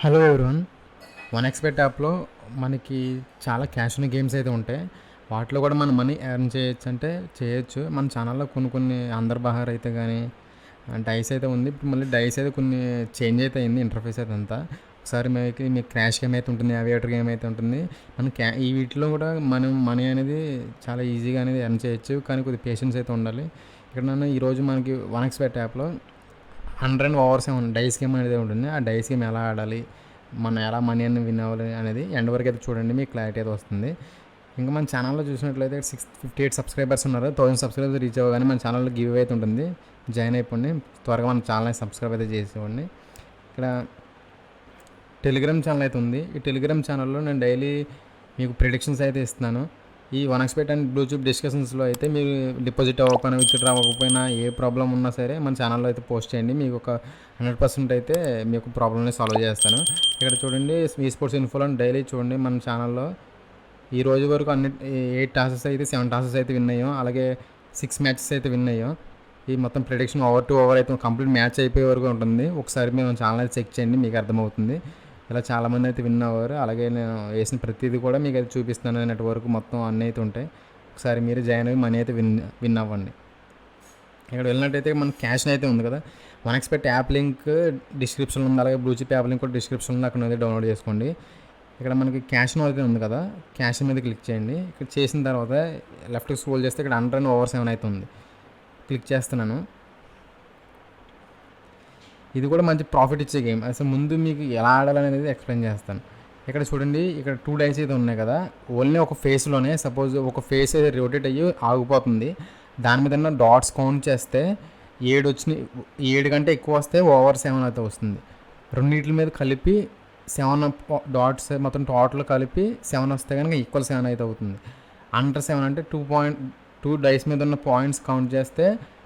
Hello everyone. One ఎక్స్‌బెట్ యాప్‌లో మనకి చాలా క్యాష్ ఉన్న గేమ్స్ అయితే ఉంటాయి. వాటిలో కూడా మనం మనీ ఎర్న్ చేయొచ్చు అంటే చేయొచ్చు. మన ఛానల్‌లో కొన్ని అందర్ బహార్ అయితే గానీ, డైస్ అయితే ఉంది. ఇప్పుడు మళ్ళీ డైస్ అయితే కొన్ని చేంజ్ అయితే అయింది ఇంటర్ఫేస్ అయితే అంతా. ఒకసారి మీకు క్రాష్ గేమ్ అయితే ఉంటుంది. అవియేటర్ గేమ్ అయితే ఉంటుంది. మనం ఈ వీటిలో కూడా మనం మనీ అనేది చాలా ఈజీగా అనేది ఎర్న్ చేయొచ్చు. కానీ కొద్దిగా పేషెన్స్ అయితే ఉండాలి. ఇక్కడ నన్ను ఈరోజు మనకి వన్ ఎక్స్‌బెట్ యాప్‌లో 100 ఓవర్స్ డైస్ గేమ్ అనేది ఉంటుంది. ఆ డైస్ గేమ్ ఎలా ఆడాలి, మనం ఎలా మనీ అని విన్ అవ్వాలి అనేది ఎండ్ వరకు అయితే చూడండి, మీకు క్లారిటీ అయితే వస్తుంది. ఇంకా మన ఛానల్లో చూసినట్లయితే 658 సబ్స్క్రైబర్స్ ఉన్నారు. 1000 సబ్స్క్రైబర్స్ రీచ్ అవ్వగానే మన ఛానల్లో గివ్ అయితే ఉంటుంది. జాయిన్ అయిపోండి, త్వరగా మన ఛానల్ని సబ్స్క్రైబ్ అయితే చేసేవాడిని. ఇక్కడ టెలిగ్రామ్ ఛానల్ అయితే ఉంది. ఈ టెలిగ్రామ్ ఛానల్లో నేను డైలీ మీకు ప్రిడిక్షన్స్ అయితే ఇస్తున్నాను. ఈ వన్ ఎక్స్‌బెట్ అండ్ బ్లూ చిప్ డిస్కషన్స్లో అయితే మీరు డిపాజిట్ అవ్వకపోయినా, విత్డ్రా అవ్వకపోయినా, ఏ ప్రాబ్లం ఉన్నా సరే మన ఛానల్లో అయితే పోస్ట్ చేయండి. మీకు ఒక 100% అయితే మీకు ప్రాబ్లమ్ని సాల్వ్ చేస్తాను. ఇక్కడ చూడండి, ఈ స్పోర్ట్స్ ఇన్ఫోలో డైలీ చూడండి మన ఛానల్లో ఈ రోజు వరకు 8 టాసెస్ అయితే 7 టాసెస్ అయితే విన్ అయ్యాం. అలాగే 6 మ్యాచెస్ అయితే విన్ అయ్యాం. ఈ మొత్తం ప్రిడిక్షన్ ఓవర్ టు ఓవర్ అయితే కంప్లీట్ మ్యాచ్ అయిపోయే వరకు ఉంటుంది. ఒకసారి మేము ఛానల్ అయితే చెక్ చేయండి, మీకు అర్థమవుతుంది. ఇలా చాలామంది అయితే విన్ అవ్వరు. అలాగే నేను వేసిన ప్రతిదీ కూడా మీకు అయితే చూపిస్తాను. నెట్వర్క్ మొత్తం అన్నీ అయితే ఉంటాయి. ఒకసారి మీరు జాయిన్ అయ్యి మనీ అయితే విన్ అవ్వండి. ఇక్కడ వెళ్ళినట్టయితే మన క్యాష్ అయితే ఉంది కదా, వన్ ఎక్స్‌బెట్ యాప్ లింక్ డిస్క్రిప్షన్లో ఉంది. అలాగే బ్లూ చిప్ యాప్ లింక్ కూడా డిస్క్రిప్షన్లో ఉంది, అక్కడ అయితే డౌన్లోడ్ చేసుకోండి. ఇక్కడ మనకి క్యాష్ అయితే ఉంది కదా, క్యాష్ మీద క్లిక్ చేయండి. ఇక్కడ చేసిన తర్వాత లెఫ్ట్కి స్క్రోల్ చేస్తే ఇక్కడ 100 ఓవర్ 7 అయితే ఉంది. క్లిక్ చేస్తున్నాను. ఇది కూడా మంచి ప్రాఫిట్ ఇచ్చే గేమ్. అసలు ముందు మీకు ఎలా ఆడాలనేది ఎక్స్ప్లెయిన్ చేస్తాను. ఇక్కడ చూడంండి, ఇక్కడ 2 డైస్ అయితే ఉన్నాయి కదా, ఓన్లీ ఒక ఫేస్లోనే సపోజ్ ఒక ఫేస్ అయితే రొటేట్ అయ్యి ఆగిపోతుంది. దాని మీద ఉన్న డాట్స్ కౌంట్ చేస్తే 7 వచ్చినాయి. 7 కంటే ఎక్కువ వస్తే ఓవర్ 7 అయితే వస్తుంది. రెండింటి మీద కలిపి 7 డాట్స్ మొత్తం టోటల్ కలిపి 7 వస్తే కనుక ఈక్వల్ 7 అయితే అవుతుంది. అండర్ 7 అంటే 2 డైస్ మీద ఉన్న పాయింట్స్ కౌంట్ చేస్తే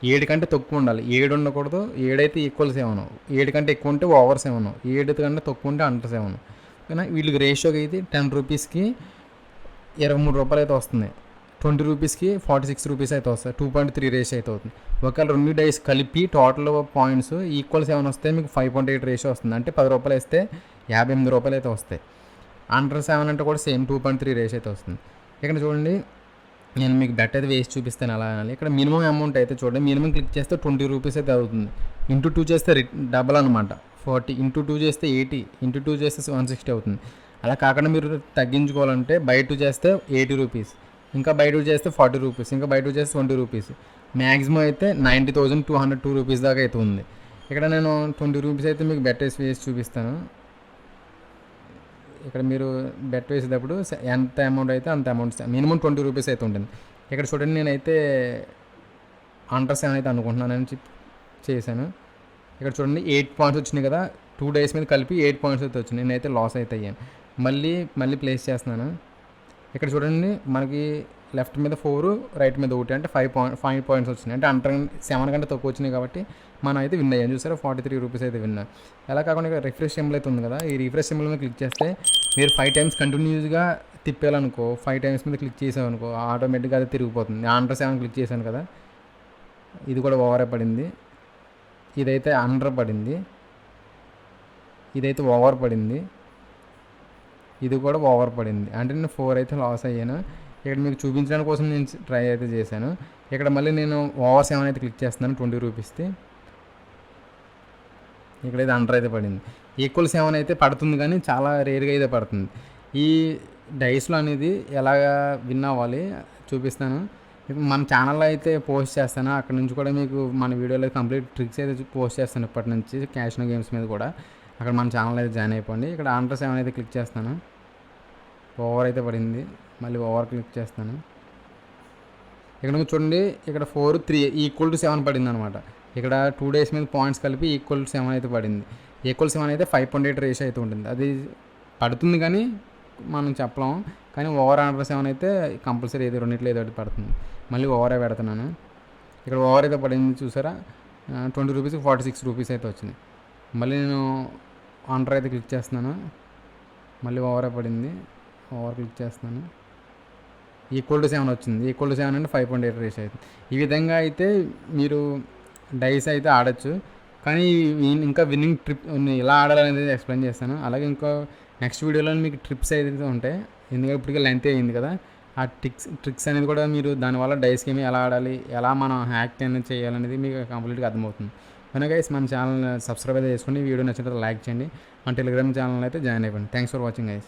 7 కంటే తక్కువ ఉండాలి. 7 ఉండకూడదు. 7 అయితే ఈక్వల్ 7. 7 కంటే ఎక్కువ ఉంటే ఓవర్ 7. 7 కంటే తక్కువ ఉంటే అండర్ 7. కానీ వీళ్ళకి రేషియోకి అయితే 10 రూపీస్కి 23 రూపాయలు అయితే వస్తుంది. 20 రూపీస్కి 46 రూపీస్ అయితే వస్తాయి. 2.3 రేషియో అయితే అవుతుంది. ఒకవేళ 2 డైస్ కలిపి టోటల్ పాయింట్స్ ఈక్వల్ 7 వస్తే మీకు 5.8 రేషియో వస్తుంది. అంటే 10 రూపాయలు వేస్తే 58 రూపాయలు అయితే వస్తాయి. అండర్ 7 అంటే కూడా సేమ్ 2.3 రేషియో అయితే వస్తుంది. ఇక్కడ చూడండి, నేను మీకు బెట్ అయితే వేసి చూపిస్తాను ఎలా అనాలి. ఇక్కడ మినిమం అమౌంట్ అయితే చూడండి, మినిమం క్లిక్ చేస్తే 20 రూపీస్ అయితే అవుతుంది. ఇంటూ 2 చేస్తే డబల్ అనమాట, 40. ఇంటూ 2 చేస్తే 80. ఇంటూ 2 చేస్తే 160 అవుతుంది. అలా కాకుండా మీరు తగ్గించుకోవాలంటే బై 2 చేస్తే 80 రూపీస్, ఇంకా బై 2 చేస్తే 40 రూపీస్, ఇంకా బై 2 చేస్తే 20 రూపీస్. మ్యాక్సిమం అయితే 90,202 రూపీస్ దాకా అయితే ఉంది. ఇక్కడ నేను 20 రూపీస్ అయితే మీకు బెట్ వేసి చూపిస్తాను. ఇక్కడ మీరు బెట్ వేసేటప్పుడు ఎంత అమౌంట్ అయితే అంత అమౌంట్, మినిమం 20 రూపీస్ అయితే ఉంటుంది. ఇక్కడ చూడండి, నేనైతే అండర్ 7 అయితే అనుకుంటున్నానని చేశాను. ఇక్కడ చూడండి 8 పాయింట్స్ వచ్చినాయి కదా, 2 డేస్ మీద కలిపి 8 పాయింట్స్ అయితే వచ్చినాయి. నేనైతే లాస్ అయితే అయ్యాను. మళ్ళీ ప్లేస్ చేస్తున్నాను. ఇక్కడ చూడండి, మనకి లెఫ్ట్ మీద 4, రైట్ మీద 1 అంటే 5 పాయింట్స్ వచ్చినాయి. అంటే అండర్ 7 కంటే తక్కువ వచ్చినాయి కాబట్టి మనం అయితే విన్ అయ్యాం. చూసారా, 43 రూపీస్ అయితే విన్నా. ఎలా కాకుండా ఇక్కడ రిఫ్రెష్ సింబల్ అయితే ఉంది కదా, ఈ రిఫ్రెష్ సింబల్ మీద క్లిక్ చేస్తే మీరు 5 టైమ్స్ కంటిన్యూస్గా తిప్పాలనుకో, 5 టైమ్స్ మీద క్లిక్ చేసామనుకో ఆటోమేటిక్గా అది తిరిగిపోతుంది. అండర్ 7 క్లిక్ చేశాను కదా, ఇది కూడా ఓవరే పడింది. ఇదైతే అండర్ పడింది. ఇదైతే ఓవర్ పడింది. ఇది కూడా ఓవర్ పడింది. అంటే నేను 4 అయితే లాస్ అయ్యాను. ఇక్కడ మీకు చూపించడానికి కోసం నేను ట్రై అయితే చేశాను. ఇక్కడ మళ్ళీ నేను ఓవర్ 7 అయితే క్లిక్ చేస్తున్నాను 20 రూపీస్ది. ఇక్కడైతే అండర్ అయితే పడింది. ఈక్వల్ 7 అయితే పడుతుంది, కానీ చాలా రేర్గా అయితే పడుతుంది. ఈ డైస్లో అనేది ఎలాగా విన్ అవ్వాలి చూపిస్తాను. మన ఛానల్లో అయితే పోస్ట్ చేస్తాను. అక్కడ నుంచి కూడా మీకు మన వీడియోలో కంప్లీట్ ట్రిక్స్ అయితే పోస్ట్ చేస్తాను ఇప్పటి నుంచి, క్యాషినో గేమ్స్ మీద కూడా. అక్కడ మన ఛానల్ అయితే జాయిన్ అయిపోండి. ఇక్కడ అండర్ 7 అయితే క్లిక్ చేస్తాను. ఓవర్ అయితే పడింది. మళ్ళీ ఓవర్ క్లిక్ చేస్తాను. ఇక్కడ చూడండి, ఇక్కడ 4, 3 ఈక్వల్ టు 7 పడింది అనమాట. ఇక్కడ 2 డేస్ మీద పాయింట్స్ కలిపి ఈక్వల్ టు 7 అయితే పడింది. ఈక్వల్ 7 అయితే 5.8 రేషియో అయితే ఉంటుంది. అది పడుతుంది కానీ మనం చెప్పలేము. కానీ ఓవర్ అండర్ 7 అయితే కంపల్సరీ ఏదో రెండిట్లో ఏదో ఒకటి పడుతుంది. మళ్ళీ ఓవరే పెడుతున్నాను. ఇక్కడ ఓవర్ అయితే పడింది చూసారా, 20 రూపీస్కి 46 రూపీస్ అయితే వచ్చింది. మళ్ళీ నేను అండర్ అయితే క్లిక్ చేస్తున్నాను. మళ్ళీ ఓవరే పడింది. ఓవర్ క్లిక్ చేస్తున్నాను. ఈక్వల్ టు 7 వచ్చింది. ఈక్వల్ టు 7 అంటే 5.8 రేషియో అవుతుంది. ఈ విధంగా అయితే మీరు డైస్ అయితే ఆడచ్చు. కానీ ఇంకా విన్నింగ్ ట్రిప్ ఎలా ఆడాలనేది ఎక్స్ప్లెయిన్ చేస్తాను. అలాగే ఇంకో నెక్స్ట్ వీడియోలో మీకు ట్రిప్స్ ఏదైతే ఉంటాయి, ఎందుకంటే ఇప్పటికే లెంత్ అయింది కదా, ఆ ట్రిక్స్ అనేది కూడా మీరు దానివల్ల డైస్ గేమ్ ఎలా ఆడాలి, ఎలా మనం హ్యాక్ అనేది చేయాలనేది మీకు కంప్లీట్గా అర్థమవుతుంది. కనుక గైస్ మన ఛానల్ సబ్స్క్రైబ్ అయితే చేసుకోండి. వీడియో నచ్చినట్లయితే లైక్ చేయండి. మన టెలిగ్రామ్ ఛానల్ అయితే జాయిన్ అయిపోండి. Thanks for watching guys.